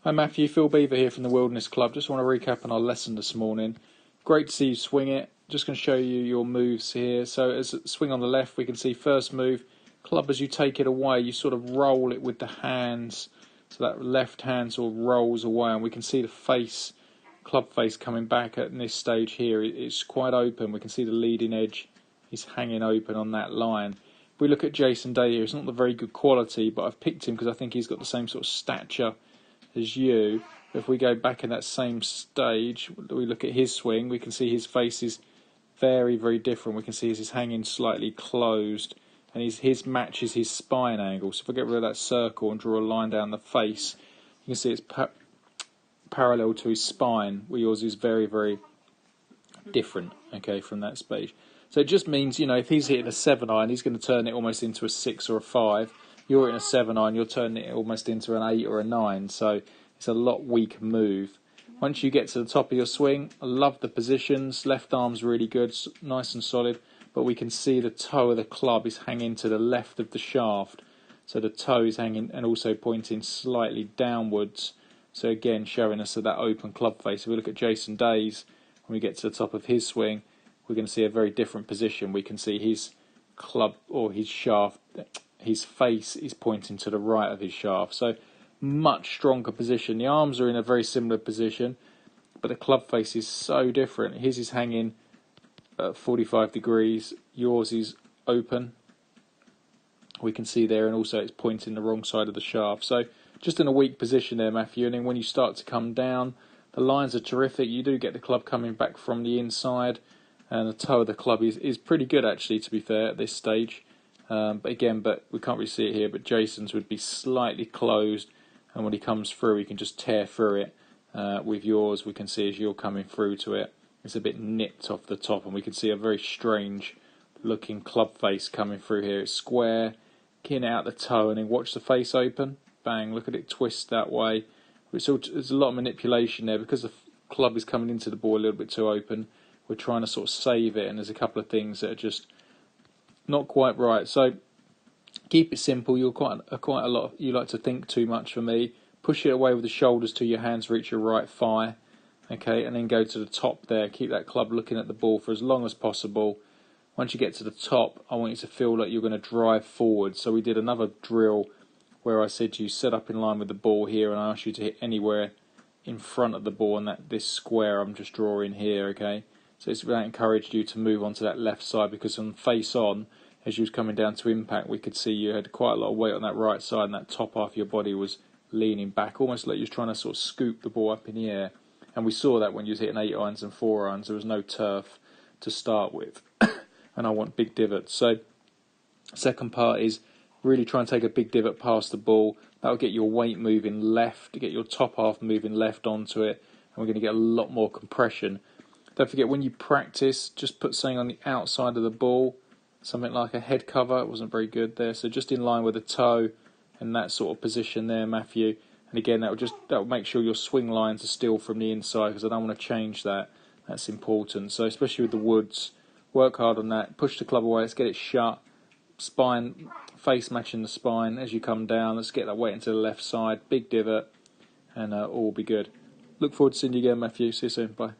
Hi Matthew, Phil Beever here from the Wilderness Club. Just want to recap on our lesson this morning. Great to see you swing it. Just going to show you your moves here. So as swing on the left, we can see first move, club as you take it away, you sort of roll it with the hands. So that left hand sort of rolls away and we can see the face, club face coming back at this stage here. It's quite open. We can see the leading edge is hanging open on that line. If we look at Jason Day here, it's not the very good quality, but I've picked him because I think he's got the same sort of stature as you. If we go back in that same stage, we look at his swing, we can see his face is very, very different. We can see he's hanging slightly closed, and his matches his spine angle. So if I get rid of that circle and draw a line down the face, you can see it's parallel to his spine, where yours is very, very different, okay, from that stage. So it just means, you know, if he's hitting a 7-iron, he's going to turn it almost into a 6 or a 5. You're in a 7-iron, you're turning it almost into an 8 or a 9, so it's a lot weaker move. Once you get to the top of your swing, I love the positions. Left arm's really good, nice and solid, but we can see the toe of the club is hanging to the left of the shaft. So the toe is hanging and also pointing slightly downwards. So again, showing us that open club face. If we look at Jason Day's, when we get to the top of his swing, we're going to see a very different position. We can see his club or his shaft, his face is pointing to the right of his shaft. So much stronger position. The arms are in a very similar position, but the club face is so different. His is hanging at 45 degrees. Yours is open. We can see there, and also it's pointing the wrong side of the shaft. So just in a weak position there, Matthew. And then when you start to come down, the lines are terrific. You do get the club coming back from the inside, and the toe of the club is pretty good, actually, to be fair, at this stage. But we can't really see it here, but Jason's would be slightly closed, and when he comes through, he can just tear through it. With yours, we can see as you're coming through to it, it's a bit nipped off the top, and we can see a very strange looking club face coming through here. It's square, getting out the toe, and then watch the face open. Bang, look at it twist that way. There's a lot of manipulation there because the club is coming into the ball a little bit too open. We're trying to sort of save it, and there's a couple of things that are just not quite right. So keep it simple. You're quite a lot. You like to think too much for me. Push it away with the shoulders till your hands reach your right thigh, okay, and then go to the top there. Keep that club looking at the ball for as long as possible. Once you get to the top, I want you to feel like you're going to drive forward. So we did another drill where I said to you set up in line with the ball here, and I asked you to hit anywhere in front of the ball, and this square I'm just drawing here, okay. So I encouraged you to move onto that left side, because on face on, as you was coming down to impact, we could see you had quite a lot of weight on that right side, and that top half of your body was leaning back, almost like you was trying to sort of scoop the ball up in the air. And we saw that when you was hitting 8-irons and 4-irons, there was no turf to start with. And I want big divots. So second part is really try and take a big divot past the ball. That'll get your weight moving left, get your top half moving left onto it, and we're going to get a lot more compression. Don't forget, when you practice, just put something on the outside of the ball, something like a head cover. It wasn't very good there, so just in line with the toe and that sort of position there, Matthew. And again, that will make sure your swing lines are still from the inside, because I don't want to change that. That's important. So especially with the woods, work hard on that. Push the club away. Let's get it shut. Spine, face matching the spine as you come down. Let's get that weight into the left side. Big divot, and all will be good. Look forward to seeing you again, Matthew. See you soon. Bye.